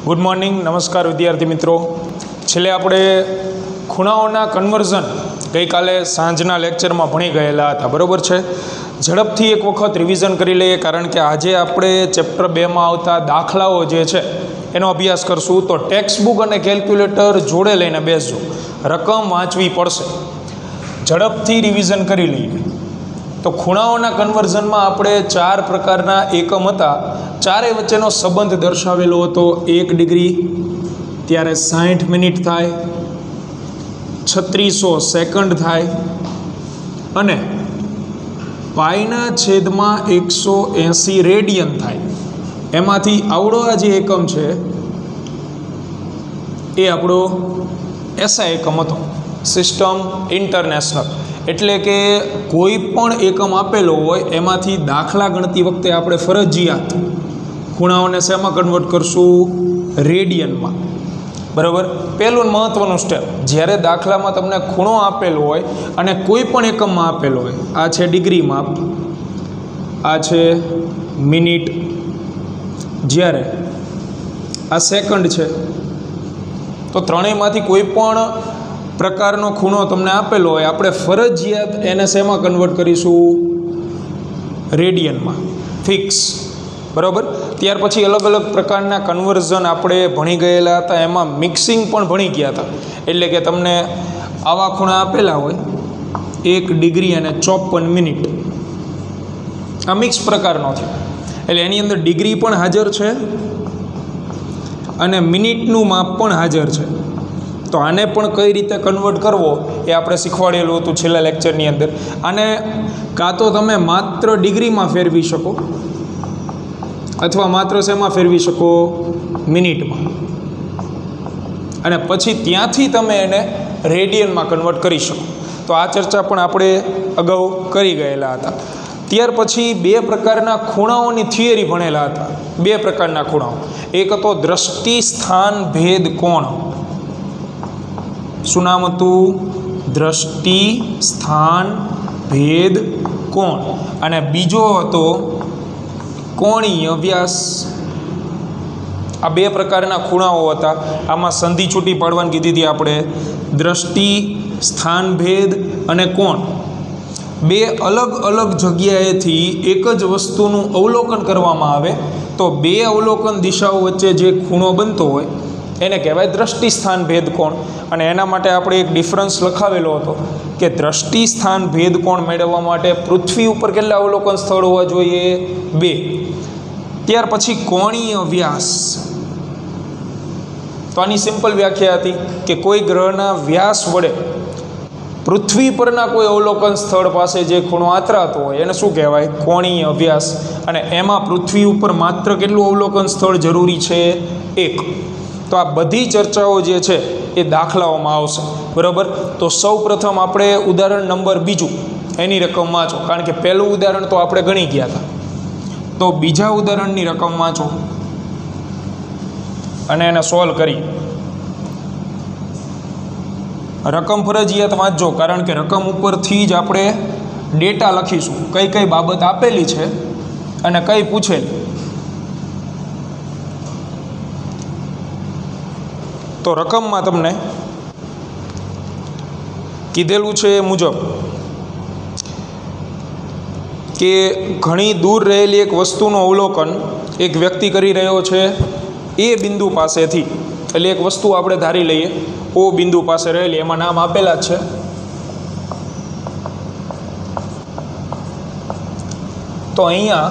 Good morning, નમસ્કાર વિદ્યાર્થી મિત્રો. છેલ્લે આપણે ખૂણાઓના કન્વર્ઝન ગઈકાલે સાંજના લેક્ચરમાં ભણી ગયેલા હતા, બરાબર છે. ઝડપથી એક વખત રિવિઝન કરી લઈએ, કારણ કે આજે આપણે ચેપ્ટર 2માં આવતા દાખલાઓ જે છે એનો અભ્યાસ કરશું. તો ટેક્સ્ટ બુક અને કેલ્ક્યુલેટર જોડે લઈને બેસજો, રકમ વાંચવી પડશે. ઝડપથી રિવિઝન કરી લઈએ. તો ખૂણાઓના કન્વર્ઝનમાં આપણે 4 પ્રકારના એકમ હતા. ચારેય વચ્ચેનો સંબંધ દર્શાવેલો હતો. 1 ડિગ્રી ત્યારે 60 મિનિટ થાય, 3600 સેકન્ડ થાય અને પાઈના છેદમાં 180 રેડિયન થાય. એમાંથી આવડો આ જે એકમ છે એ આપણો એસઆઈ એકમ હતો, સિસ્ટમ ઇન્ટરનેશનલ. એટલે કે કોઈ પણ એકમ આપેલો હોય એમાંથી દાખલા ગણતી વખતે આપણે ફરજિયાત ખૂણાઓને શેમાં કન્વર્ટ કરશું? રેડિયનમાં. બરાબર. પહેલું મહત્ત્વનું સ્ટેપ, જ્યારે દાખલામાં તમને ખૂણો આપેલો હોય અને કોઈ પણ એકમમાં આપેલો હોય, આ છે ડિગ્રી માપ, આ છે મિનિટ, જ્યારે આ સેકન્ડ છે, તો ત્રણેયમાંથી કોઈ પણ પ્રકારનો ખૂણો તમને આપેલો હોય, આપણે ફરજિયાત એને શેમાં કન્વર્ટ કરીશું? રેડિયનમાં, ફિક્સ. બરાબર. ત્યાર પછી અલગ અલગ પ્રકારના કન્વર્ઝન આપણે ભણી ગયેલા હતા, એમાં મિક્સિંગ પણ ભણી ગયા હતા. એટલે કે તમને આવા ખૂણા આપેલા હોય, 1 ડિગ્રી અને 54 મિનિટ, આ મિક્સ પ્રકારનો છે. એટલે એની અંદર ડિગ્રી પણ હાજર છે અને મિનિટનું માપ પણ હાજર છે. તો આને પણ કઈ રીતે કન્વર્ટ કરવો એ આપણે શીખવાડેલું હતું છેલ્લા લેક્ચરની અંદર. આને કાં તો તમે માત્ર ડિગ્રીમાં ફેરવી શકો અથવા માત્ર શેમાં ફેરવી શકો? મિનિટમાં. અને પછી ત્યાંથી તમે એને રેડિયનમાં કન્વર્ટ કરી શકો. તો આ ચર્ચા પણ આપણે અગાઉ કરી ગયેલા હતા. ત્યાર પછી 2 પ્રકારના ખૂણાઓની થિયરી ભણેલા હતા. 2 પ્રકારના ખૂણાઓ. એક હતો દ્રષ્ટિ સ્થાન ભેદ કોણ. શું નામ હતું? દ્રષ્ટિ સ્થાન ભેદ કોણ. અને બીજો હતો કોણીય વ્યાસ. આ 2 પ્રકારના ખૂણાઓ હતા. આમાં સંધિ છૂટી પાડવાની કીધી હતી આપણે. દ્રષ્ટિ, સ્થાન ભેદ અને કોણ, 2 અલગ અલગ જગ્યાએથી એક જ વસ્તુનું અવલોકન કરવામાં આવે તો 2 અવલોકન દિશાઓ વચ્ચે જે ખૂણો બનતો હોય એને કહેવાય દ્રષ્ટિ સ્થાન ભેદ કોણ. અને એના માટે આપણે એક ડિફરન્સ લખાવેલો હતો કે દ્રષ્ટિ સ્થાન ભેદ કોણ મેળવવા માટે પૃથ્વી ઉપર કેટલા અવલોકન સ્થળ હોવા જોઈએ? 2. ત્યાર પછી કોણીય વ્યાસ. તો આની સિમ્પલ વ્યાખ્યા હતી કે કોઈ ગ્રહના વ્યાસ વડે પૃથ્વી પરના કોઈ અવલોકન સ્થળ પાસે જે ખૂણો આતરાતો હોય એને શું કહેવાય? કોણીય વ્યાસ. અને એમાં પૃથ્વી ઉપર માત્ર કેટલું અવલોકન સ્થળ જરૂરી છે? 1. તો આ બધી ચર્ચાઓ જે છે એ દાખલાઓમાં આવશે. બરાબર. તો સૌ પ્રથમ આપણે ઉદાહરણ નંબર 2 એની રકમ વાંચો, કારણ કે પહેલું ઉદાહરણ તો આપણે ગણી ગયા હતા. તો બીજા ઉદાહરણની રકમ વાંચો અને એને સોલ્વ કરી. રકમ ફરજિયાત વાંચજો, કારણ કે રકમ ઉપરથી જ આપણે ડેટા લખીશું, કઈ કઈ બાબત આપેલી છે અને કઈ પૂછેલી. તો રકમમાં તમને કીધેલું છે એ મુજબ કે ઘણી દૂર રહેલી એક વસ્તુનું અવલોકન એક વ્યક્તિ કરી રહ્યો છે એ બિંદુ પાસેથી. એટલે એક વસ્તુ આપણે ધારી લઈએ ઓ બિંદુ પાસે રહેલી, એમાં નામ આપેલા જ છે. તો અહીંયા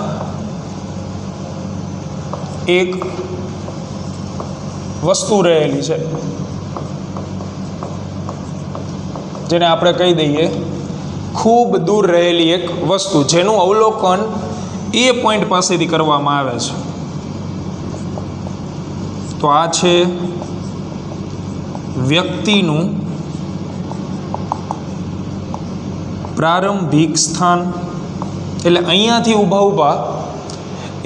એક વસ્તુ રહેલી છે જેને આપણે કહી દઈએ ખૂબ દૂર રહેલી એક વસ્તુ, જેનું અવલોકન એ પોઈન્ટ પાસેથી કરવામાં આવે છે. તો આ છે વ્યક્તિનું પ્રારંભિક સ્થાન. એટલે અહીંયાથી ઊભા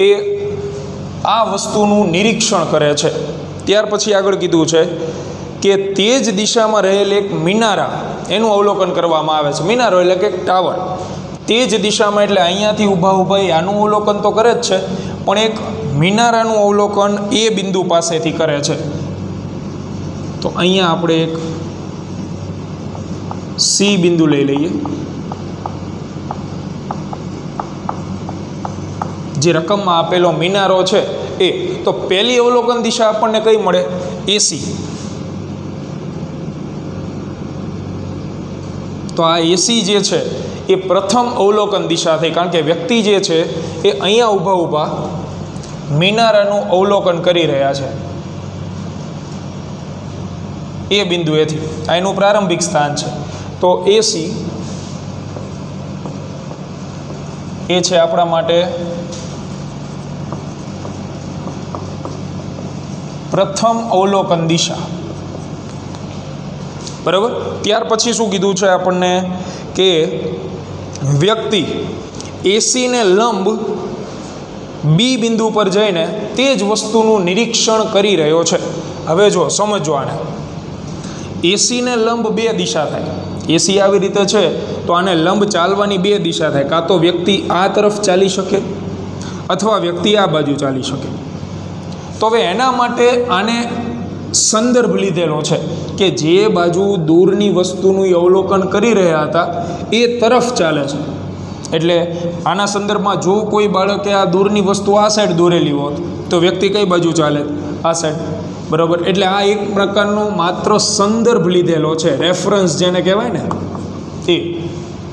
એ આ વસ્તુનું નિરીક્ષણ કરે છે. ત્યાર પછી આગળ કીધું છે કે તે જ દિશામાં રહેલ એક મિનારા એનું અવલોકન કરવામાં આવે છે. મિનારો એટલે કે ટાવર. તે જ દિશામાં, એટલે અહીંયાથી ઊભા આનું અવલોકન તો કરે જ છે, પણ એક મિનારાનું અવલોકન એ બિંદુ પાસેથી કરે છે. તો અહીંયા આપણે એક સી બિંદુ લઈ લઈએ. જે રકમમાં આપેલો મિનારો છે એ, તો પહેલી અવલોકન દિશા આપણને કઈ મળે? એસી. તો આ એસી જે છે એ પ્રથમ અવલોકન દિશા થઈ, કારણ કે વ્યક્તિ જે છે એ અહીંયા ઊભા ઊભા મિનારાનું અવલોકન કરી રહ્યા છે એ બિંદુએથી. આ એનું પ્રારંભિક સ્થાન છે. તો એસી એ છે આપણા માટે પ્રથમ અવલોકન દિશા. બરાબર. ત્યાર પછી શું કીધું છે આપણને કે વ્યક્તિ એસીને લંબ બી બિંદુ પર જઈને તે જ વસ્તુનું નિરીક્ષણ કરી રહ્યો છે. હવે જો સમજો આને, એસીને લંબ બે દિશા થાય. એસી આવી રીતે છે તો આને લંબ ચાલવાની બે દિશા થાય. કાં તો વ્યક્તિ આ તરફ ચાલી શકે અથવા વ્યક્તિ આ બાજુ ચાલી શકે. તો હવે એના માટે આને સંદર્ભ લીધેલો છે કે જે બાજુ દૂરની વસ્તુનું અવલોકન કરી રહ્યા હતા એ તરફ ચાલે છે. એટલે આના સંદર્ભમાં જો કોઈ બાળકે આ દૂરની વસ્તુ આ સાઈડ દોરેલી હોત તો વ્યક્તિ કઈ બાજુ ચાલે? આ સાઈડ. બરાબર. એટલે આ એક પ્રકારનો માત્ર સંદર્ભ લીધેલો છે, રેફરન્સ જેને કહેવાય ને એ.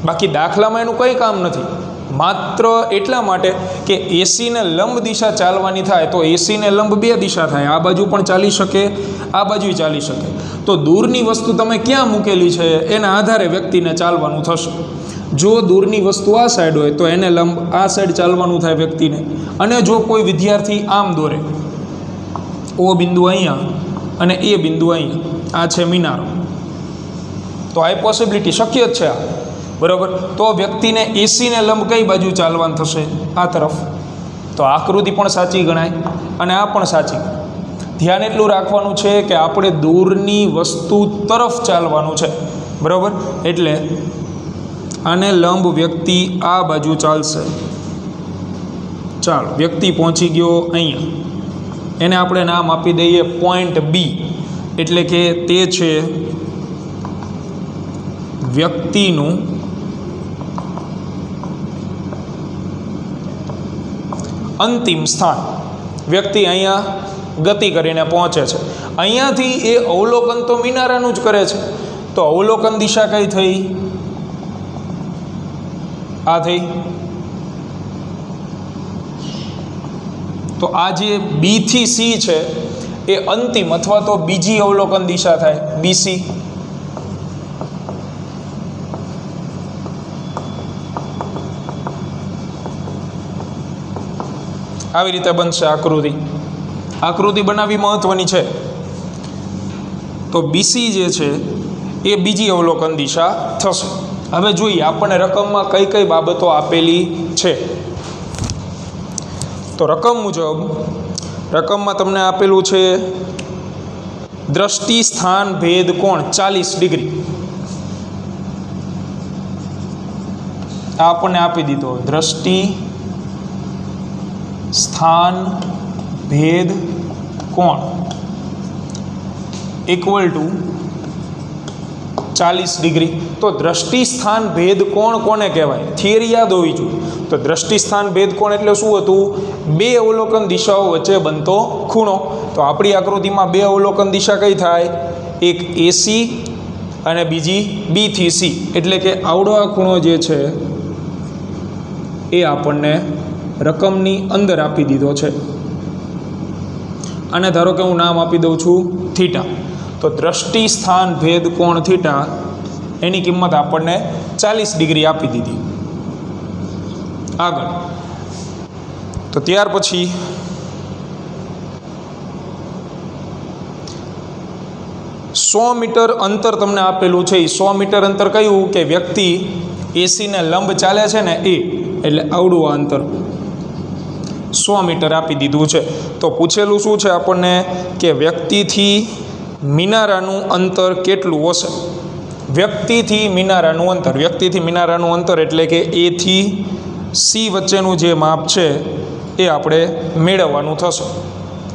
બાકી દાખલામાં એનું કંઈ કામ નથી. માત્ર એટલા માટે કે એસીને લંબ દિશા ચાલવાની થાય તો એસીને લંબ બે દિશા થાય. આ બાજુ પણ ચાલી શકે, આ બાજુ ચાલી શકે. તો દૂરની વસ્તુ તમે ક્યાં મૂકેલી છે એના આધારે વ્યક્તિને ચાલવાનું થશે. જો દૂરની વસ્તુ આ સાઈડ હોય તો એને લંબ આ સાઈડ ચાલવાનું થાય વ્યક્તિને. અને જો કોઈ વિદ્યાર્થી આમ દોરે, ઓ બિંદુ અહીંયા અને એ બિંદુ અહીંયા, આ છે મિનારો, તો આ પોસિબિલિટી શક્ય જ છે આ. બરાબર. તો વ્યક્તિને એસીને લંબ કઈ બાજુ ચાલવાનું થશે? આ તરફ. તો આકૃતિ પણ સાચી ગણાય અને આ પણ સાચી. ધ્યાન એટલું રાખવાનું છે કે આપણે દૂરની વસ્તુ તરફ ચાલવાનું છે. બરાબર. એટલે આને લંબ વ્યક્તિ આ બાજુ ચાલશે. ચાલો, વ્યક્તિ પહોંચી ગયો અહીંયા. એને આપણે નામ આપી દઈએ પોઈન્ટ બી. એટલે કે તે છે વ્યક્તિનું અંતિમ સ્થાન. વ્યક્તિ અહીંયા ગતિ કરીને પહોંચે છે. અહીંયાથી એ અવલોકન તો મિનારાનું જ કરે છે. તો અવલોકન દિશા કઈ થઈ? આ થઈ. તો આ જે બી થી સી છે એ અંતિમ અથવા તો બીજી અવલોકન દિશા થાય, બીસી. આવી રીતે બનશે આકૃતિ. આકૃતિ બનાવવી મહત્વની છે. તો બીસી જે છે એ બીજી અવલોકન દિશા થશે. હવે જોઈએ આપણને રકમમાં કઈ કઈ બાબતો આપેલી છે. તો રકમ મુજબ રકમમાં તમને આપેલું છે દ્રષ્ટિ સ્થાન ભેદ કોણ 40 ડિગ્રી. આ આપણને આપી દીધો. દ્રષ્ટિ સ્થાન ભેદ કોણ ઇક્વલ ટુ 40 ડિગ્રી. તો દ્રષ્ટિ સ્થાન ભેદ કોણ કોને કહેવાય? થિયરી યાદ હોવી જોઈએ. તો દ્રષ્ટિ સ્થાન ભેદ કોણ એટલે શું હતું? બે અવલોકન દિશાઓ વચ્ચે બનતો ખૂણો. તો આપણી આકૃતિમાં બે અવલોકન દિશા કઈ થાય? એક એસી અને બીજી બી થી સી. એટલે કે આવડો આ ખૂણો જે છે એ આપણને રકમની અંદર આપી દીધો છે. અને ધારો કે હું નામ આપી દઉં છું થીટા. તો દ્રષ્ટિ સ્થાન ભેદ કોણ થીટા એની કિંમત આપણને 40 ડિગ્રી આપી દીધી. આગળ તો ત્યાર પછી સો મીટર અંતર તમને આપેલું છે. 100 મીટર અંતર કયું? કે વ્યક્તિ એસીને લંબ ચાલે છે ને એ, એટલે આવડું આ અંતર 100 મીટર આપી દીધું છે. તો પૂછેલું શું છે આપણને કે વ્યક્તિથી મિનારાનું અંતર કેટલું હશે? વ્યક્તિથી મિનારાનું અંતર. વ્યક્તિથી મિનારાનું અંતર એટલે કે એ થી સી વચ્ચેનું જે માપ છે એ આપણે મેળવવાનું થશે.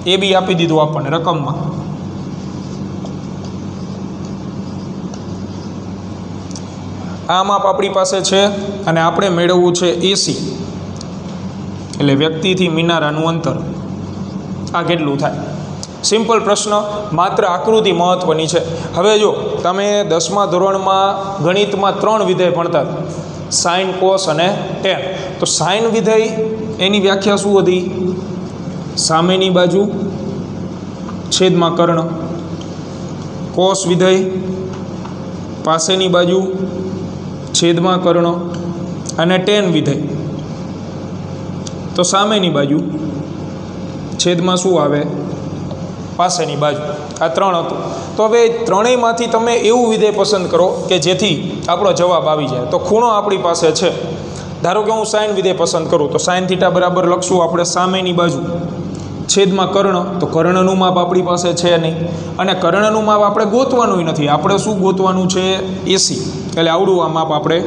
એ બી આપી દીધું આપણને રકમમાં. આ માપ આપણી પાસે છે અને આપણે મેળવવું છે એસી, એટલે વ્યક્તિથી મિનારાનું અંતર. આ કેટલું થાય? સિમ્પલ પ્રશ્ન, માત્ર આકૃતિ મહત્ત્વની છે. હવે જો તમે 10મા ધોરણમાં ગણિતમાં 3 વિધેય ભણતા હતા, સાઇન, કોસ અને ટેન. તો સાઇન વિધેય એની વ્યાખ્યા શું હતી? સામેની બાજુ છેદમાં કર્ણ. કોસ વિધેય પાસેની બાજુ છેદમાં કર્ણ. અને ટેન વિધેય તો સામેની બાજુ છેદમાં શું આવે? પાસેની બાજુ. આ 3 હતું. તો હવે ત્રણેયમાંથી તમે એવું વિધેય પસંદ કરો કે જેથી આપણો જવાબ આવી જાય. તો ખૂણો આપણી પાસે છે. ધારો કે હું સાઇન વિધેય પસંદ કરું તો સાઇન થીટા બરાબર લખશું આપણે સામેની બાજુ છેદમાં કર્ણ. તો કર્ણનું માપ આપણી પાસે છે નહીં, અને કર્ણનું માપ આપણે ગોતવાનું નથી. આપણે શું ગોતવાનું છે? એસી. એટલે આવડું આ માપ આપણે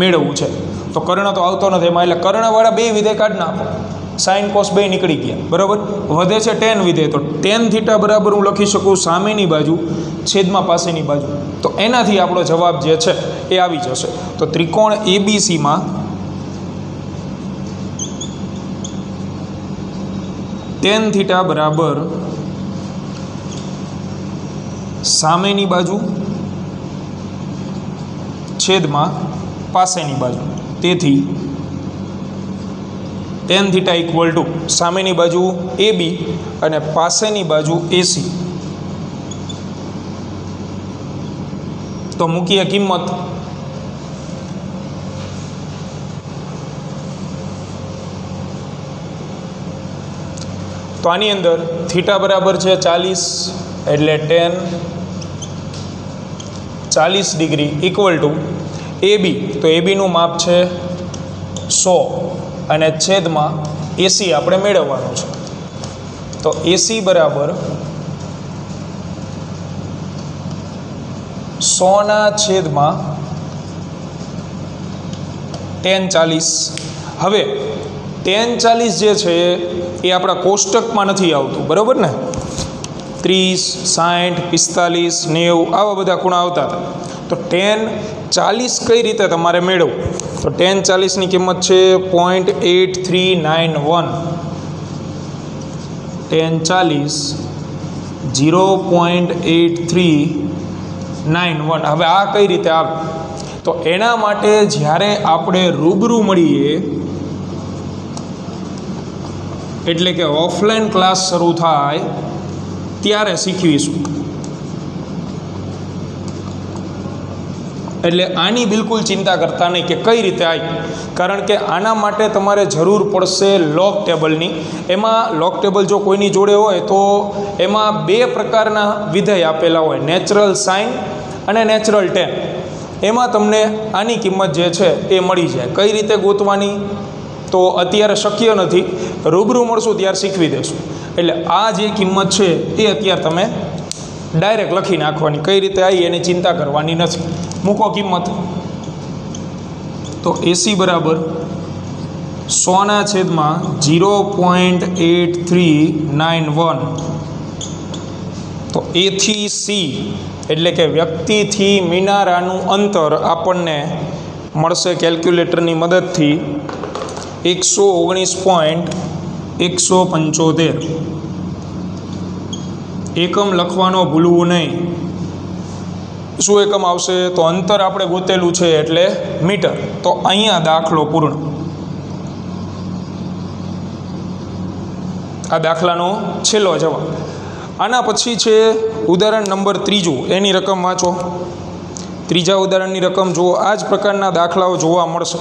મેળવવું છે. તો કર્ણ તો આવતો નથી એમાં, એટલે કર્ણવાળા 2 વિધેય કાઢી નાખો. સાઇન કોસ 2 નીકળી ગયા, બરાબર. વધે છે ટેન વિધેય. તો ટેન થીટા બરાબર હું લખી શકું સામેની બાજુ છેદમાં પાસેની બાજુ. તો એનાથી આપણો જવાબ જે છે એ આવી જશે. તો ત્રિકોણ એબીસીમાં ટેન થીટા બરાબર સામેની બાજુ છેદમાં પાસેની બાજુ. તેથી ટેન થીટા ઇક્વલ ટુ સામેની બાજુ AB અને પાસેની બાજુ AC. તો મૂકીએ કિંમત. તો આની અંદર થીટા બરાબર છે 40, એટલે ten 40 degree equal to AB. તો ABનું માપ છે 100 અને છેદમાં AC આપણે મેળવવાનું છે. તો AC બરાબર 100/tan 40. હવે tan 40 જે છે એ આપણા કોષ્ટકમાં નથી આવતું, બરાબર ને? 30, 60, 45, 90 આવા બધા ખૂણા આવતા હતા. તો tan 40 કઈ રીતે તમારે મેળવવું? તો tan 40ની કિંમત છે 0.8391. tan 40 0.8391. હવે આ કઈ રીતે આવે? તો એના માટે જ્યારે આપણે રૂબરૂ મળીએ, એટલે કે ઓફલાઈન ક્લાસ શરૂ થાય ત્યારે શીખવીશું. એટલે આની બિલકુલ ચિંતા કરતા નહીં કે કઈ રીતે આવી, કારણ કે આના માટે તમારે જરૂર પડશે લોગ ટેબલની. એમાં લોગ ટેબલ જો કોઈની જોડે હોય તો એમાં 2 પ્રકારના વિધેય આપેલા હોય, નેચરલ સાઇન અને નેચરલ ટેન. એમાં તમને આની કિંમત જે છે એ મળી જાય. કઈ રીતે ગોતવાની તો અત્યારે શક્ય નથી, રૂબરૂ મળશું ત્યારે શીખવી દેશું. એટલે આ જે કિંમત છે એ અત્યારે તમે ડાયરેક્ટ લખી નાખવાની. કઈ રીતે આવી એની ચિંતા કરવાની નથી. મૂકો કિંમત. તો AC બરાબર 100/0.8391. તો A થી C એટલે કે વ્યક્તિથી મિનારાનું અંતર આપણને મળશે કેલ્ક્યુલેટરની મદદથી 119.175. એકમ લખવાનો ભૂલવું નહીં. શું એકમ આવશે? તો અંતર આપણે ગોતેલું છે એટલે મીટર. તો અહીંયા દાખલો પૂર્ણ. આ દાખલાનો છેલ્લો જવાબ. આના પછી છે ઉદાહરણ નંબર 3. એની રકમ વાંચો. 3જા ઉદાહરણની રકમ જુઓ. આ જ પ્રકારના દાખલાઓ જોવા મળશે.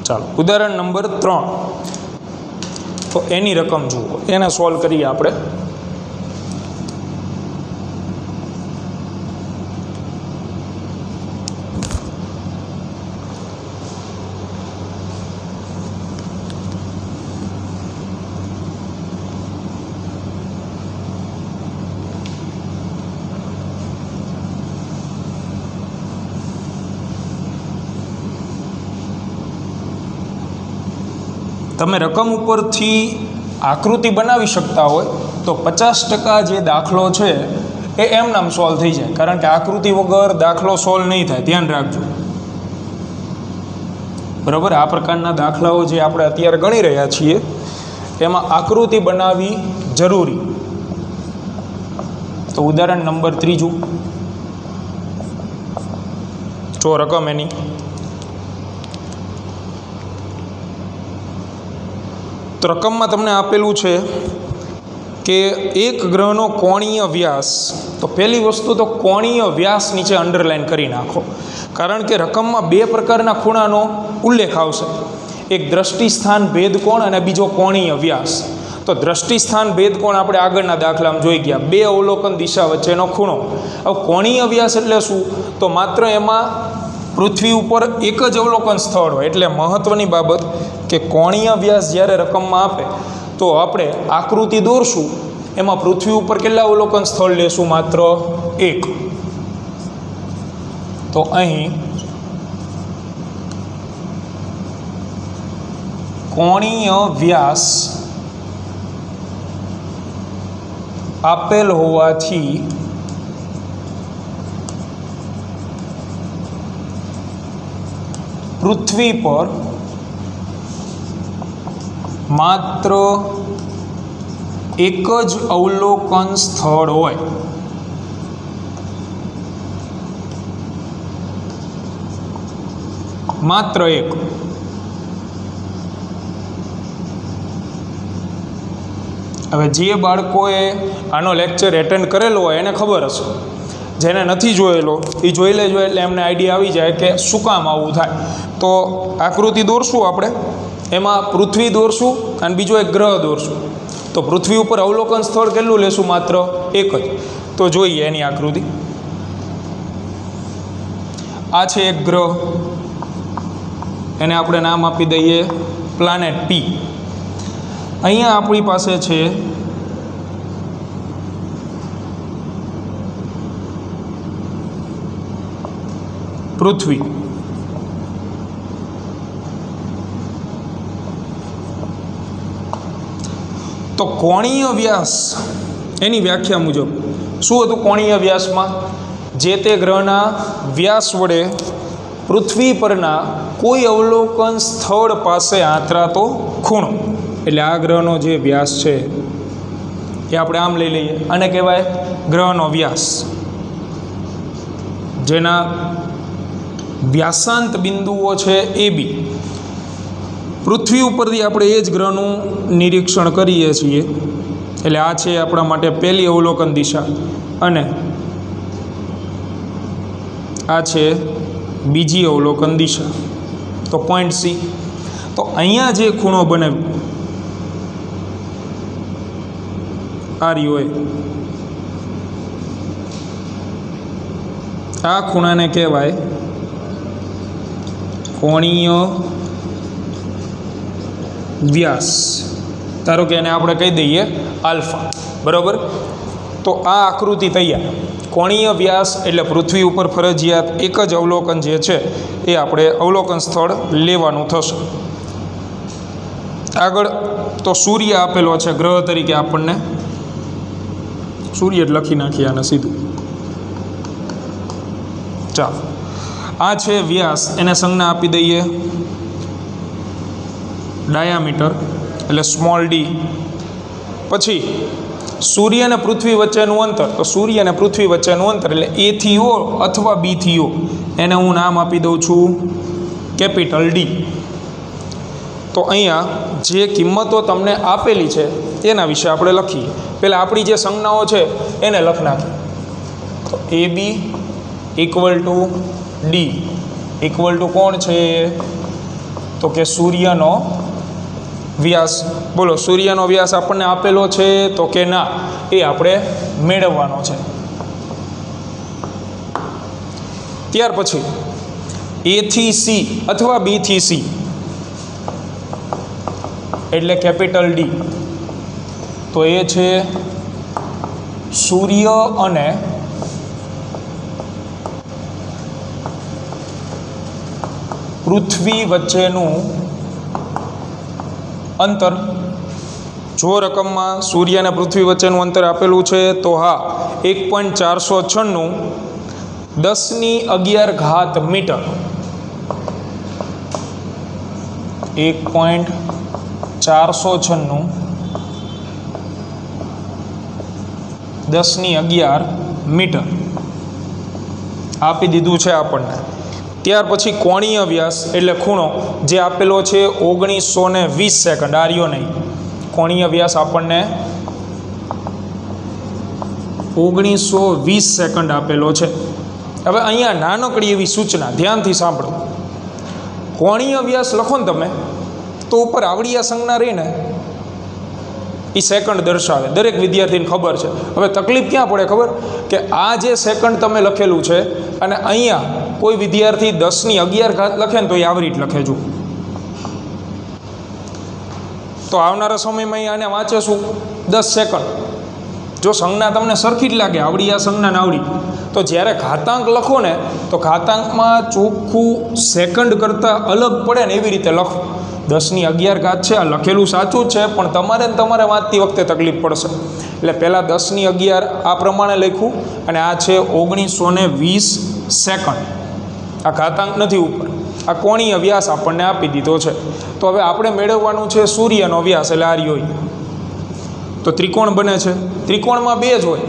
ચાલો ઉદાહરણ નંબર 3. તો એની રકમ જુઓ, એને સોલ્વ કરીએ આપણે. તમે રકમ ઉપરથી આકૃતિ બનાવી શકતા હોય તો 50% જે દાખલો છે એ એમ નામ સોલ્વ થઈ જાય, કારણ કે આકૃતિ વગર દાખલો સોલ્વ નહીં થાય, ધ્યાન રાખજો. બરાબર, આ પ્રકારના દાખલાઓ જે આપણે અત્યારે ગણી રહ્યા છીએ એમાં આકૃતિ બનાવવી જરૂરી. તો ઉદાહરણ નંબર 3 જો રકમ એની તો રકમમાં તમને આપેલું છે કે એક ગ્રહનો કોણીય વ્યાસ. તો પહેલી વસ્તુ તો કોણીય વ્યાસ નીચે અંડરલાઈન કરી નાખો, કારણ કે રકમમાં 2 પ્રકારના ખૂણાનો ઉલ્લેખ આવશે, એક દ્રષ્ટિ સ્થાન ભેદ કોણ અને બીજો કોણીય વ્યાસ. તો દ્રષ્ટિ સ્થાન ભેદ કોણ આપણે આગળના દાખલામાં જોઈ ગયા, 2 અવલોકન દિશા વચ્ચેનો ખૂણો. હવે કોણીય વ્યાસ એટલે શું? તો માત્ર એમાં પૃથ્વી ઉપર એક જ અવલોકન સ્થળ હોય. એટલે મહત્ત્વની બાબત કે કોણીય વ્યાસ જ્યારે રકમમાં આપે તો આપણે આકૃતિ દોરશું, એમાં પૃથ્વી ઉપર કેટલા અવલોકન સ્થળ લેશું? માત્ર 1. તો અહીં કોણીય વ્યાસ આપેલ હોવાથી પૃથ્વી પર માત્ર એક જ અવલોકન સ્થળ હોય. માત્ર એક. હવે જે બાળકોએ આનો લેક્ચર એટેન્ડ કરેલો હોય એને ખબર હશે, જેને નથી જોયેલો એ જોઈ લેજો, એટલે એમને આઈડિયા આવી જાય કે શું કામ આવું થાય. તો આકૃતિ દોરશું આપણે, એમાં પૃથ્વી દોરશું અને બીજો એક ગ્રહ દોરશું. તો પૃથ્વી ઉપર અવલોકન સ્થળ કેટલું લેશું? માત્ર એક જ. તો જોઈએ એની આકૃતિ. આ છે એક ગ્રહ, એને આપણે નામ આપી દઈએ પ્લાનેટ પી. અહીંયા આપણી પાસે છે પૃથ્વી. તો કોણીય વ્યાસ એની વ્યાખ્યા મુજબ શું હતું? કોણીય વ્યાસમાં જે તે ગ્રહના વ્યાસ વડે પૃથ્વી પરના કોઈ અવલોકન સ્થળ પાસે આંતરાતો ખૂણો. એટલે આ ગ્રહનો જે વ્યાસ છે એ આપણે આમ લઈ લઈએ, આને કહેવાય ગ્રહનો વ્યાસ. જેના વ્યાસાંત બિંદુઓ છે એ બી. પૃથ્વી ઉપરથી આપણે એ જ ગ્રહનું નિરીક્ષણ કરીએ છીએ. એટલે આ છે આપણા માટે પહેલી અવલોકન દિશા, અને આ છે બીજી અવલોકન દિશા. તો પોઈન્ટ સી. તો અહીંયા જે ખૂણો બને આ રહ્યો એ, આ ખૂણાને કહેવાય કોણીય વ્યાસ. ધારો કે એને આપણે કહી દઈએ આલ્ફા. બરાબર. તો આ આકૃતિ તૈયાર. કોણીય વ્યાસ એટલે પૃથ્વી ઉપર ફરજિયાત એક જ અવલોકન જે છે એ આપણે અવલોકન સ્થળ લેવાનું થશે. આગળ તો સૂર્ય આપેલો છે ગ્રહ તરીકે, આપણને સૂર્ય જ લખી નાખીએ આને સીધું. ચાલો, આ છે વ્યાસ, એને સંજ્ઞા આપી દઈએ ડાયામીટર એટલે સ્મોલ ડી. પછી સૂર્ય અને પૃથ્વી વચ્ચેનું અંતર, તો સૂર્ય અને પૃથ્વી વચ્ચેનું અંતર એટલે એ થી ઓ અથવા બી થી ઓ, એને હું નામ આપી દઉં છું કેપિટલ ડી. તો અહીંયા જે કિંમતો તમને આપેલી છે એના વિશે આપણે લખીએ. પહેલાં આપણી જે સંજ્ઞાઓ છે એને લખ નાખીએ. તો A B equal to D equal to કોણ છે? તો કે સૂર્યનો વ્યાસ. બોલો, સૂર્યનો વ્યાસ આપણને આપેલો છે તો કે ના? એ આપણે મેળવવાનો છે. ત્યાર પછી એ થી સી અથવા બી થી સી એટલે કેપિટલ ડી. તો એ છે સૂર્ય અને પૃથ્વી વચ્ચેનું અંતર, જો રકમમાં સૂર્ય અને પૃથ્વી વચ્ચેનું અંતર આપેલું છે તો હા 1.496 10⁻11 મીટર, 1.496 10⁻11 મીટર આપી દીધું છે આપણને. ત્યાર પછી કોણીય વ્યાસ એટલે ખૂણો જે આપેલો છે 1920 સેકન્ડ, આર્યો નહીં, કોણીય વ્યાસ આપણને 1920 સેકન્ડ આપેલો છે. હવે અહીંયા નાનકડી એવી સૂચના, ધ્યાનથી સાંભળો. કોણીય વ્યાસ લખો ને તમે તો ઉપર આવડિયા સંજ્ઞા રહીને એ સેકન્ડ દર્શાવે, દરેક વિદ્યાર્થીને ખબર છે. હવે તકલીફ ક્યાં પડે ખબર, કે આ જે સેકન્ડ તમે લખેલું છે અને અહીંયા કોઈ વિદ્યાર્થી 10⁻11 લખે ને તો એ આવી રીતે લખે. જો તો આવનારા સમયમાં આને વાંચે શું 10 સેકન્ડ. જો સંજ્ઞા તમને સરખી જ લાગે, આવડી આ સંજ્ઞા ને આવડી, તો જ્યારે ઘાતાંક લખો ને તો ઘાતાંકમાં ચોખ્ખું સેકન્ડ કરતાં અલગ પડે ને એવી રીતે લખો. 10⁻11 છે, આ લખેલું સાચું જ છે, પણ તમારે વાંચતી વખતે તકલીફ પડશે. એટલે પહેલાં 10⁻11 આ પ્રમાણે લખ્યું અને આ છે 1920 સેકન્ડ. આ ઘાતાંક નથી ઉપર, આ કોણીય વ્યાસ આપણને આપી દીધો છે. તો હવે આપણે મેળવવાનું છે સૂર્યનો વ્યાસ એટલે આર્યો. તો ત્રિકોણ બને છે, ત્રિકોણમાં બે જ હોય,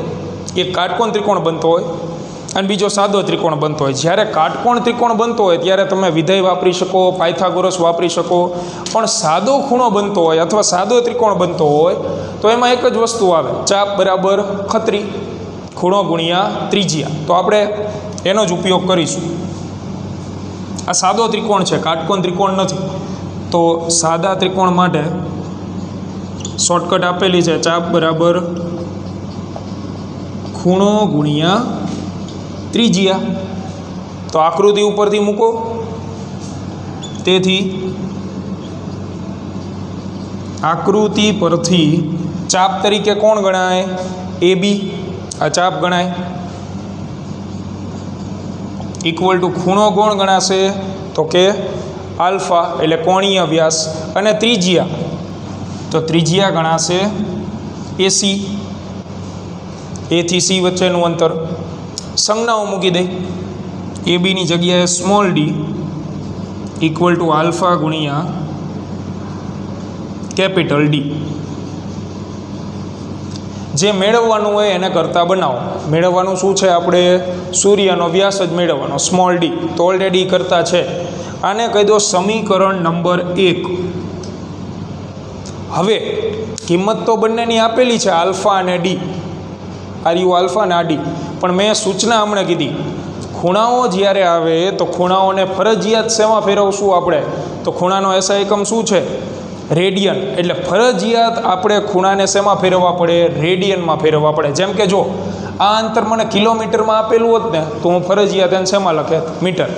એક કાટકોણ ત્રિકોણ બનતો હોય અને બીજો સાદો ત્રિકોણ બનતો હોય. જ્યારે કાટકોણ ત્રિકોણ બનતો હોય ત્યારે તમે વિધેય વાપરી શકો, પાયથાગોરસ વાપરી શકો, પણ સાદો ખૂણો બનતો હોય અથવા સાદો ત્રિકોણ બનતો હોય તો એમાં એક જ વસ્તુ આવે, ચાપ બરાબર ખત્રી, ખૂણો ગુણ્યા ત્રિજ્યા. તો આપણે એનો જ ઉપયોગ કરીશું. આ સાદો ત્રિકોણ છે, કાટકોણ ત્રિકોણ નથી. તો સાદા ત્રિકોણ માટે શોર્ટકટ આપેલી છે, ચાપ બરાબર ખૂણો ગુણ્યા ત્રિજ્યા. તો આકૃતિ ઉપરથી મૂકો, તેથી આકૃતિ પરથી ચાપ તરીકે કોણ ગણાય, AB, આ ચાપ ગણાય. ઇક્વલ ટુ ખૂણો કોણ ગણાશે, તો કે આલ્ફા એટલે કોણીય વ્યાસ, અને ત્રિજ્યા તો ત્રિજ્યા ગણાશે AC, A થી C વચ્ચેનું અંતર. સંજ્ઞાઓ મૂકી દઈ, ABની જગ્યાએ small d equal to alpha ગુણ્યા કેપિટલ D. જે મેળવવાનું હોય એને કરતાં બનાવો. મેળવવાનું શું છે, આપણે સૂર્યનો વ્યાસ જ મેળવવાનો, સ્મોલ d. તો ઓલરેડી કરતા છે. આને કહી દો સમીકરણ નંબર 1. હવે કિંમત તો બંનેની આપેલી છે, આલ્ફા અને ડી, આર્યુ આલ્ફા અને આ ડી. પણ મેં સૂચના હમણાં કીધી, ખૂણાઓ જ્યારે આવે તો ખૂણાઓને ફરજિયાત શેમાં ફેરવશું આપણે, તો ખૂણાનો એસઆ એકમ શું છે, રેડિયન. એટલે ફરજિયાત આપણે ખૂણાને શેમાં ફેરવવા પડે, રેડિયનમાં ફેરવવા પડે. જેમ કે જો આ અંતર મને કિલોમીટરમાં આપેલું હોત ને તો હું ફરજિયાત એને શેમાં લખે, મીટર.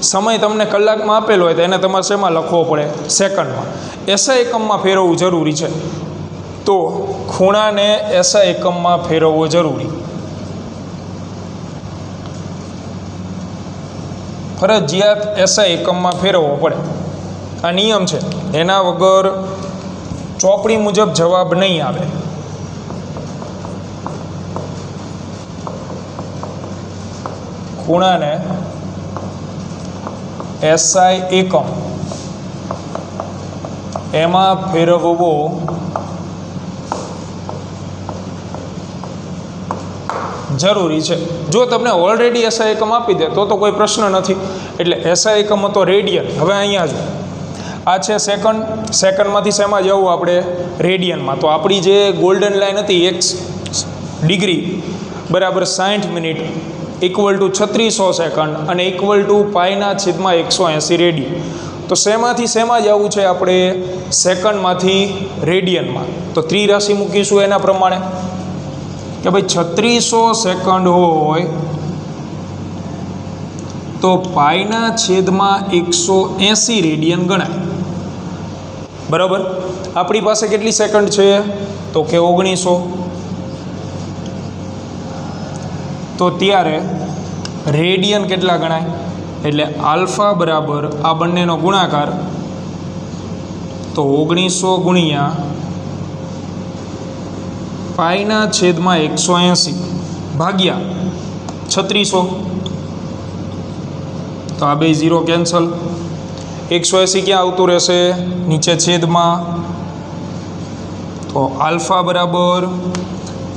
સમય તમને કલાકમાં આપેલો હોય તો એને તમારે શેમાં લખવો પડે, સેકન્ડમાં. એસઆ એકમમાં ફેરવવું જરૂરી છે. તો ખૂણાને એસઆ એકમમાં ફેરવવો જરૂરી, ફરજિયાત એસઆ એકમમાં ફેરવવો પડે. આ નિયમ છે, એના વગર ચોપડી મુજબ જવાબ નહીં આવે. ખૂણાને એસઆઈ એકમ એમાં ફેરવવો જરૂરી છે. જો તમને ઓલરેડી એસઆઈ એકમ આપી દે તો કોઈ પ્રશ્ન નથી. એટલે એસઆઈ એકમ હતો રેડિયન. હવે અહીંયા જો આ છે સેકન્ડ, સેકન્ડમાંથી શેમાં જવું આપણે, રેડિયનમાં. તો આપણી જે ગોલ્ડન લાઈન હતી, x ડિગ્રી બરાબર 60 મિનિટ ઇક્વલ ટુ 3600 સેકન્ડ અને ઇક્વલ ટુ π/180 રેડિયન. તો શેમાંથી શેમાં જવું છે આપણે, સેકન્ડમાંથી રેડિયનમાં. તો ત્રિરાશિ મૂકીશું એના પ્રમાણે કે ભાઈ 3600 સેકન્ડ હોય તો π/180 રેડિયન ગણાય. બરાબર. આપણી પાસે કેટલી સેકન્ડ છે, તો કે 1900. તો ત્યારે રેડિયન કેટલા ગણાય, એટલે આલ્ફા બરાબર આ બંનેનો ગુણાકાર, तो 1900 गुणिया पाईना छेदमां 180 भाग्या 3600। तो आ बे 0 कैंसल। 180 क्या आवतुं रहेशे नीचे छेदमां, तो आल्फा बराबर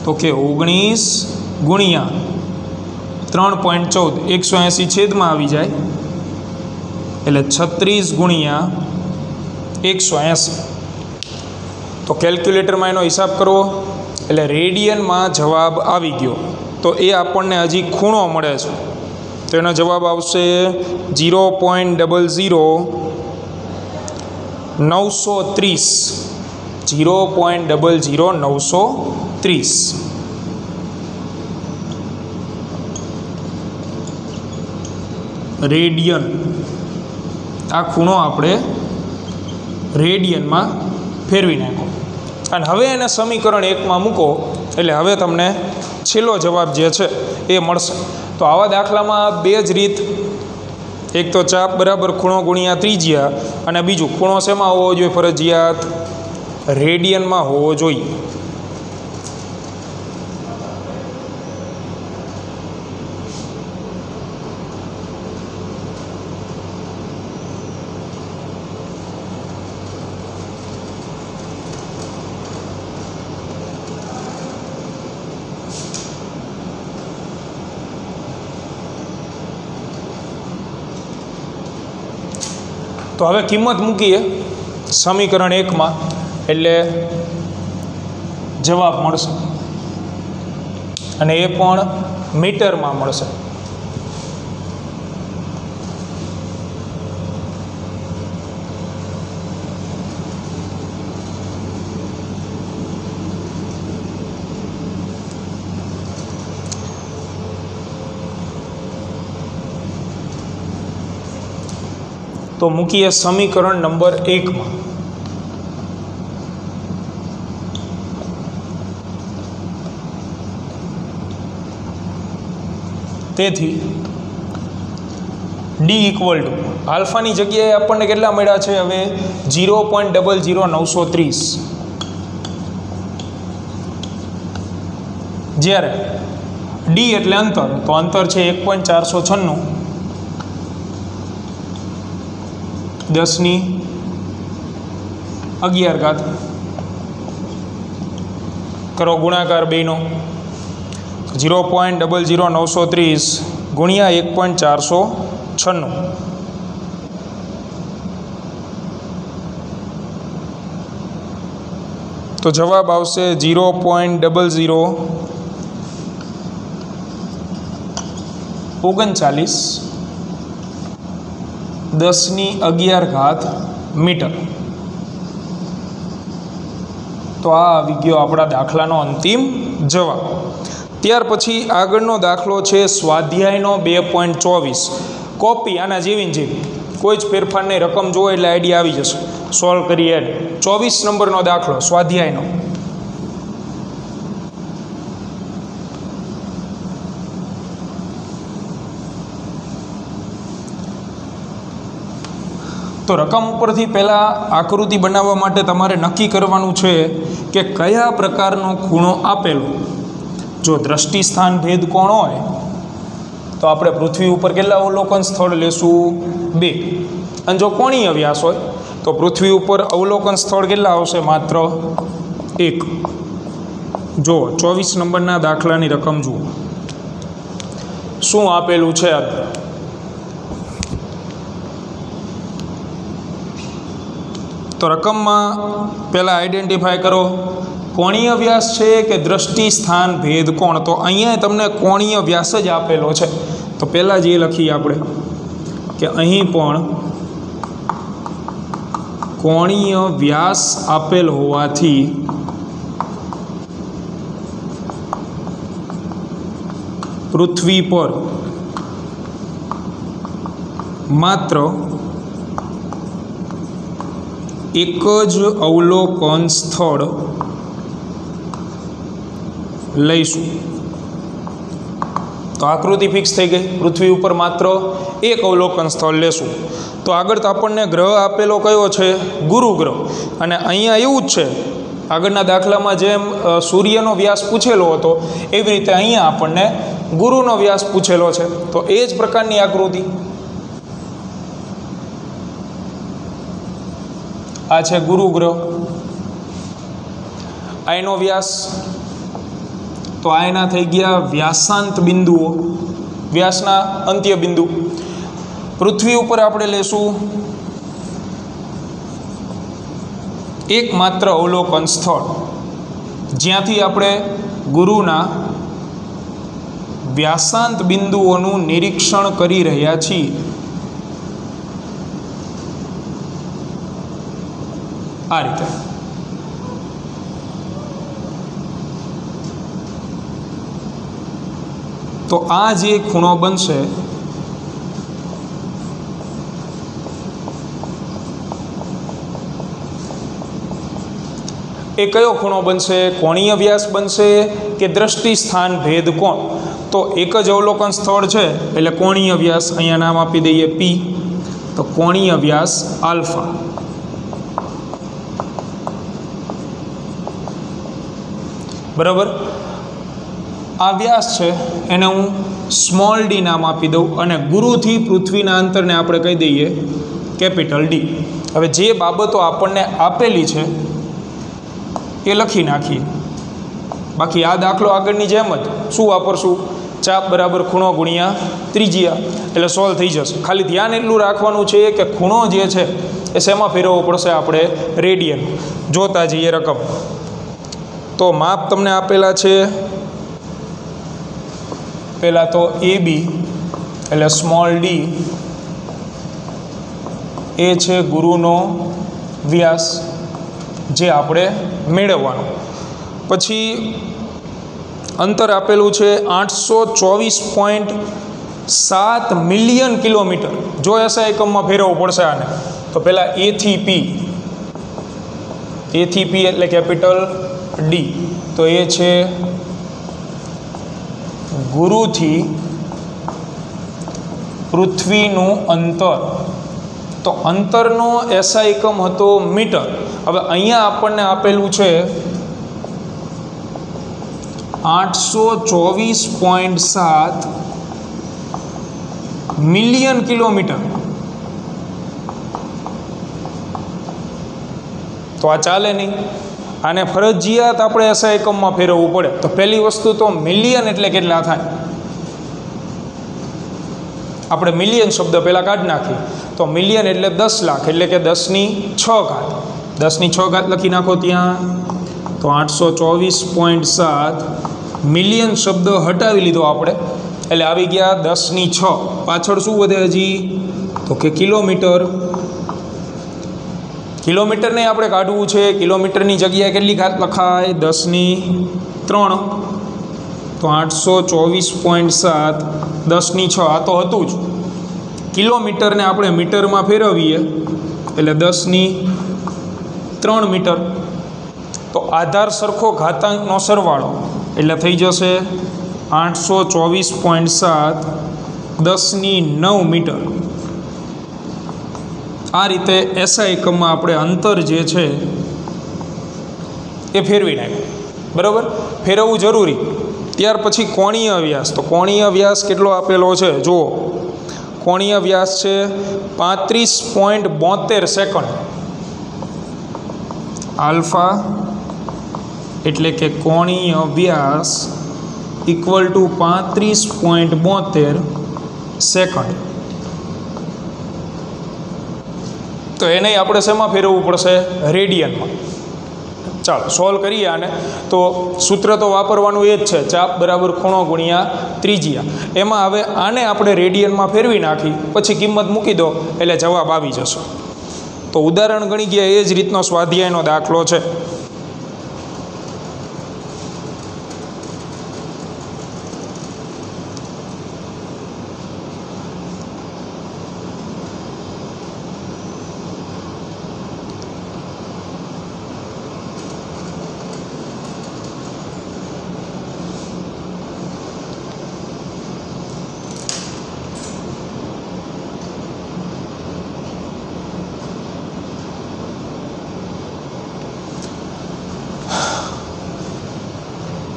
तो के 19 गुणिया 3.14 180 छेदमां आवी जाए एटले 36 गुणिया 180। तो केल्क्युलेटर में एनो हिसाब करवो एटले रेडियन में जवाब आवी गयो। तो ए आपणने हजी खूणो मळे छे, तो एनो जवाब आवशे 0.00930 0.00930। रेडियन आ खूणो आपणे रेडियन में फेरवी नाखो अने हवे एने समीकरण 1 में मूको एटले हवे तमने छेल्लो जवाब जे छे ए मळशे। तो आवा दाखलामां बे ज रीत, एक तो चाप बराबर खूणो गुणिया त्रिज्या अने बीजुं खूणो शेमां होवो जोईए फरजियात रेडियन में होवो जोईए। तो हवे किंमत मूकीए समीकरण 1 में एटले जवाब मळशे अने ए पण मीटर में मळशे। तो मूकीए समीकरण नंबर 1 में। तेथी डी इक्वल टू आल्फानी जग्याए आपणने केटला मळ्या छे हवे 0.00930 ज्यारे डी एटले अंतर, तो अंतर छे 1.496 10⁻11 करो गुणाकार बेनो 0.00930 गुणिया 1.496 तो जवाब आवशे 0.039 10⁻11 मीटर। तो आ આવી ગયો આપણા દાખલાનો અંતિમ જવાબ। ત્યાર પછી આગળનો દાખલો છે સ્વાધ્યાયનો 2.24 કોપી આના જેવી જેવી કોઈ જ ફેરફાર નહીં, રકમ જોવો એટલે આઈડિયા આવી જશે। સોલ્વ કરીએ 24 નંબરનો દાખલો સ્વાધ્યાયનો। तो रकम उपरथी पहला आकृति बनावा माटे तमारे नक्की करवानुं छे कि कया प्रकारनो खूणो आपेलो। जो दृष्टि स्थान भेद कोण होय तो आपणे पृथ्वी पर केटला अवलोकन स्थल लेशुं 2 अने जो कोणीय व्यास होय तो पृथ्वी पर अवलोकन स्थल केटला आवशे मात्र 1। जो 24 नंबरना दाखलानी रकम जुओ शुं आपेलुं छे। तो रकम में पहला आइडेंटिफाई करो कोणीय व्यास है कि दृष्टि स्थान भेद कोण। तो अहींया तमने कोणीय व्यास ज आपेलो छे। तो पहला जे लखीए आपणे कि अहीं पण कोणीय व्यास आपेल होवाथी पृथ्वी पर मात्र एक ज अवलोकन स्थल लईशुं। તો આકૃતિ ફિક્સ થઈ ગઈ. પૃથ્વી ઉપર માત્ર એક અવલોકન સ્થળ લેશું. તો આગળ તો આપણને ગ્રહ આપેલો કયો છે? ગુરુ ગ્રહ. અને અહીંયા એવું જ છે, આગળના દાખલામાં જેમ સૂર્યનો વ્યાસ પૂછેલો હતો એવી રીતે અહીંયા આપણને ગુરુનો વ્યાસ પૂછેલો છે. તો એ જ પ્રકારની આકૃતિ આ છે ગુરુ ગ્રહ. આનો વ્યાસ, તો આના થઈ ગયા વ્યાસાંત બિંદુઓ, વ્યાસના અંત્ય બિંદુ. પૃથ્વી ઉપર આપણે લેશું એકમાત્ર અવલોકન સ્થળ જ્યાંથી આપણે ગુરુના વ્યાસાંત બિંદુઓનું નિરીક્ષણ કરી રહ્યા છીએ. આ રીતે તો આ જે ખૂણો બનશે એ કયો ખૂણો બનશે? કોણીય વ્યાસ બનશે કે દ્રષ્ટિ સ્થાન ભેદ કોણ? તો એક જ અવલોકન સ્થળ છે એટલે કોણીય વ્યાસ, અહીંયા નામ આપી દઈએ પી, તો કોણીય વ્યાસ આલ્ફા. બરાબર. આ વ્યાસ છે એને હું સ્મોલ ડી નામ આપી દઉં અને ગુરુથી પૃથ્વીના અંતરને આપણે કહી દઈએ કેપિટલ ડી. હવે જે બાબતો આપણને આપેલી છે એ લખી નાખીએ. બાકી આ દાખલો આગળની જેમ જ શું વાપરશું? ચાપ બરાબર ખૂણો ગુણ્યા ત્રિજ્યા એટલે સોલ્વ થઈ જશે. ખાલી ધ્યાન એટલું રાખવાનું છે કે ખૂણો જે છે એ શેમાં ફેરવવો પડશે? આપણે રેડિયન. જોતા જઈએ રકમ. તો માપ તમને આપેલા છે, પહેલાં તો એ બી એટલે સ્મોલ ડી એ છે ગુરુનો વ્યાસ જે આપણે મેળવવાનો. પછી અંતર આપેલું છે 824.7 મિલિયન કિલોમીટર. જો એસઆઈ એકમમાં ફેરવવું પડશે આને તો પહેલાં એ થી પી એટલે કેપિટલ ડી, તો એ છે ગુરુથી પૃથ્વીનું અંતર. તો અંતરનો એસઆઈ એકમ હતો મીટર. હવે અહીંયા આપણને આપેલું છે 824.7 મિલિયન કિલોમીટર. તો આ ચાલે નહીં. આને ફરજિયાત આપણે એસઆઈ એકમમાં ફેરવવું પડે. તો પહેલી વસ્તુ તો મિલિયન એટલે કેટલા થાય? આપણે મિલિયન શબ્દ પહેલાં કાઢી નાખીએ. તો મિલિયન એટલે 10 લાખ એટલે કે 10 ની 6 ઘાત. 10 ની 6 ઘાત લખી નાખો ત્યાં. તો 824.7 મિલિયન શબ્દ હટાવી લીધો આપણે એટલે આવી ગયા 10 ની 6. પાછળ શું વધે હજી? તો કે કિલોમીટર. કિલોમીટરને આપણે કાઢવું છે. કિલોમીટરની જગ્યાએ કેટલી ઘાત લખાય? 10 ની 3. તો 824.7 10 ની 6 આ તો હતું જ. કિલોમીટરને આપણે મીટરમાં ફેરવીએ એટલે 10 ની 3 મીટર. તો આધાર સરખો ઘાતાંકનો સરવાળો એટલે થઈ જશે 824.7 10 ની 9 મીટર. આ રીતે એસઆઈ એકમમાં આપણે અંતર જે છે એ ફેરવી નાખ્યું. બરાબર, ફેરવવું જરૂરી. ત્યાર પછી કોણીય વ્યાસ. તો કોણીય વ્યાસ કેટલો આપેલો છે જુઓ. કોણીય વ્યાસ છે 35.72 સેકન્ડ. આલ્ફા એટલે કે કોણીય વ્યાસ ઇક્વલ ટુ 35.72 સેકન્ડ. તો એને આપણે શેમાં ફેરવવું પડશે? રેડિયનમાં. ચાલો સોલ્વ કરીએ આને. તો સૂત્ર તો વાપરવાનું એ જ છે, ચાપ બરાબર ખૂણો ગુણ્યા ત્રિજ્યા. એમાં હવે આને આપણે રેડિયનમાં ફેરવી નાખી પછી કિંમત મૂકી દો એટલે જવાબ આવી જશે. તો ઉદાહરણ ગણી ગયા એ જ રીતનો સ્વાધ્યાયનો દાખલો છે.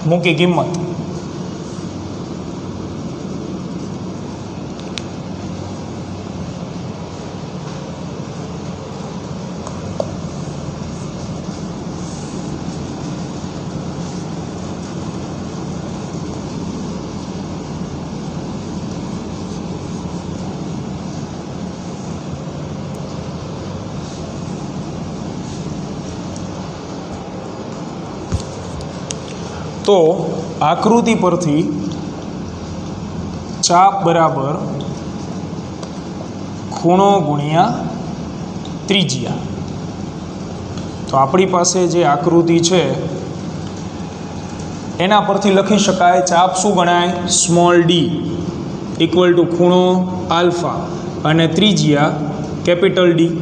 મૂકી કિંમત. તો આકૃતિ પરથી ચાપ બરાબર ખૂણો ગુણ્યા ત્રિજ્યા. તો આપણી પાસે જે આકૃતિ છે એના પરથી લખી શકાય ચાપ શું ગણાય? સ્મોલ ડી ઇક્વલ ટુ ખૂણો આલ્ફા અને ત્રિજ્યા કેપિટલ ડી.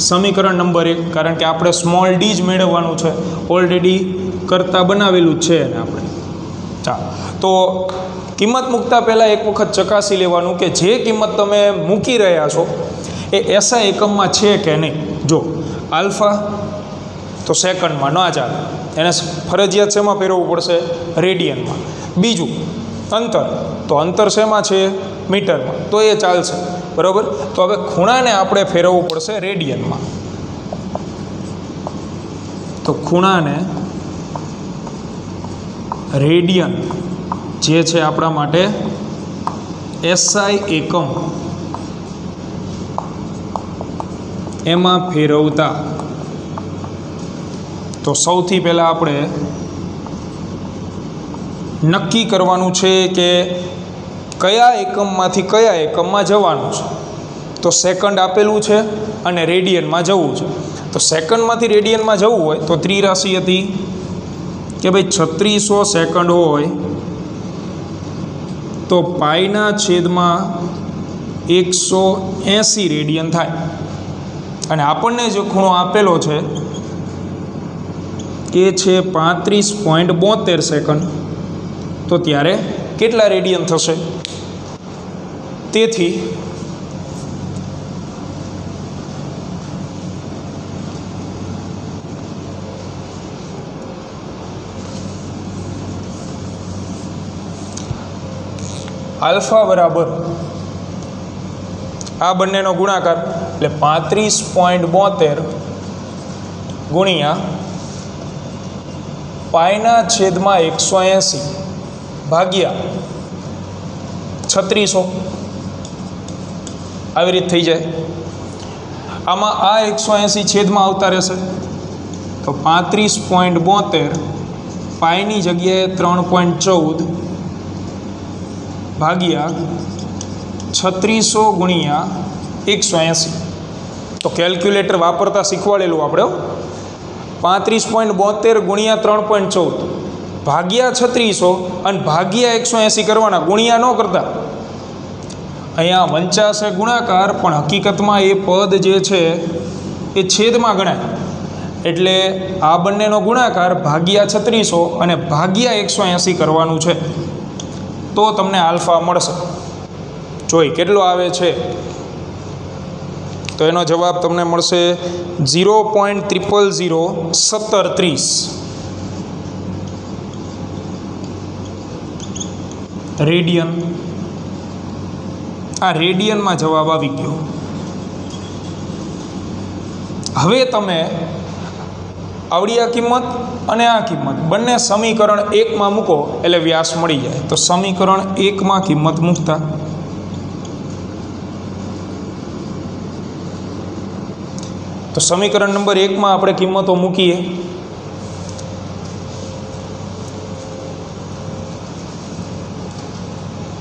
સમીકરણ નંબર 1, કારણ કે આપણે સ્મોલ ડી જ મેળવવાનું છે, ઓલરેડી કરતાં બનાવેલું જ છે એને આપણે. ચાલો, તો કિંમત મૂકતા પહેલાં એક વખત ચકાસી લેવાનું કે જે કિંમત તમે મૂકી રહ્યા છો એ એસઆઈ એકમમાં છે કે નહીં. જો આલ્ફા તો સેકન્ડમાં ના ચાલે, એને ફરજિયાત શેમાં ફેરવવું પડશે? રેડિયનમાં. બીજું અંતર, તો અંતર શેમાં છે? મીટરમાં, તો એ ચાલશે. બરાબર. તો હવે ખૂણાને આપણે ફેરવવું પડશે રેડિયનમાં. તો ખૂણાને રેડિયન જે છે આપણા માટે એસઆઈ એકમ એમાં ફેરવતા, તો સૌથી પહેલાં આપણે નક્કી કરવાનું છે કે કયા એકમમાંથી કયા એકમમાં જવાનું છે. તો સેકન્ડ આપેલું છે અને રેડિયનમાં જવું છે. તો સેકન્ડમાંથી રેડિયનમાં જવું હોય તો ત્રિરાશિ હતી કે ભાઈ 3600 સેકન્ડ હોય તો પાઈના છેદમાં 180 રેડિયન થાય. અને આપણને જે ખૂણો આપેલો છે એ છે 35.72 સેકન્ડ. તો ત્યારે કેટલા રેડિયન થશે? તેથી આલ્ફા બરાબર આ બંનેનો ગુણાકાર એટલે 35.72 ગુણ્યા પાઈના છેદમાં 180 ભાગ્યા 3600 આવી રીતે થઈ જાય. આમાં આ 180 છેદમાં આવતા રહેશે તો 35.72 પાઈની જગ્યાએ 3.14 ભાગ્યા 3600 ગુણ્યા 180. તો કેલ્ક્યુલેટર વાપરતા શીખવાડેલું આપણે. 35.72 ગુણ્યા 3.14 ભાગ્યા 3600 અને ભાગ્યા 180 કરવાના, ગુણ્યા ન કરતા. અહીંયા વંચાશે ગુણાકાર, પણ હકીકતમાં એ પદ જે છે એ છેદમાં ગણાય. એટલે આ બંનેનો ગુણાકાર ભાગ્યા 3600 અને ભાગ્યા 180 કરવાનું છે, તો તમને આલ્ફા મળશે. જોઈ કેટલો આવે છે? તો એનો જવાબ તમને મળશે 0.0001730 રેડિયન. આ રેડિયનમાં જવાબ આવી ગયો. હવે તમે આવડી આ કિંમત અને આ કિંમત બંને સમીકરણ 1માં મૂકો એટલે વ્યાસ મળી જાય. તો સમીકરણ 1માં કિંમત મૂકતા તો સમીકરણ નંબર 1માં આપણે કિંમતો મૂકીએ.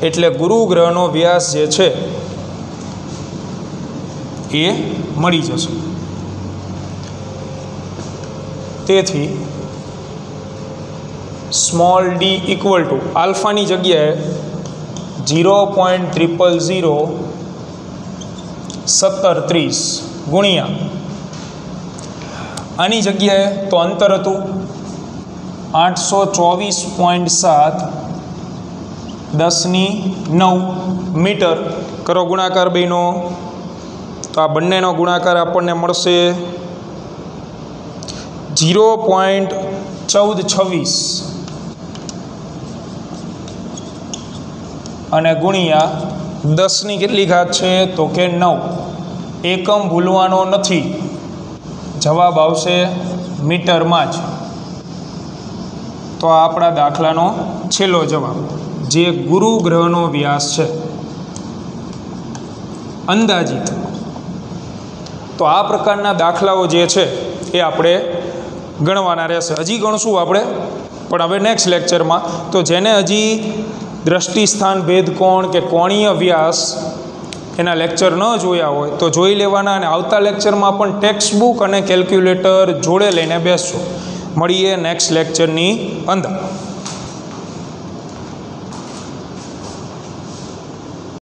એટલે ગુરુ ગ્રહનો વ્યાસ જે છે એ મળી જશે. તેથી સ્મોલ ડી ઇક્વલ ટુ આલ્ફાની જગ્યાએ 0.0001730 ગુણ્યા આની જગ્યાએ તો અંતર હતું 824.7 10⁹ મીટર. કરો ગુણાકાર બેનો. તો આ બંનેનો ગુણાકાર આપણને મળશે 0.1426 અને ગુણ્યા 10ની કેટલી ઘાત છે તો કે 9. એકમ ભૂલવાનો નથી, જવાબ આવશે મીટરમાં જ. તો આ આપણા દાખલાનો છેલ્લો જવાબ, જે ગુરુ ગ્રહનો વ્યાસ છે અંદાજિત. તો આ પ્રકારના દાખલાઓ જે છે એ આપણે ગણવાના રહેશે. હજી ગણશું આપણે, પણ હવે નેક્સ્ટ લેક્ચરમાં. તો જેને હજી દ્રષ્ટિ સ્થાન ભેદ કોણ કે કોણીય વ્યાસ એના લેક્ચર ન જોયા હોય તો જોઈ લેવાના. અને આવતા લેક્ચરમાં પણ ટેક્સ્ટ બુક અને કેલ્ક્યુલેટર જોડે લઈને બેસશું. મળીએ નેક્સ્ટ લેક્ચરની અંદર.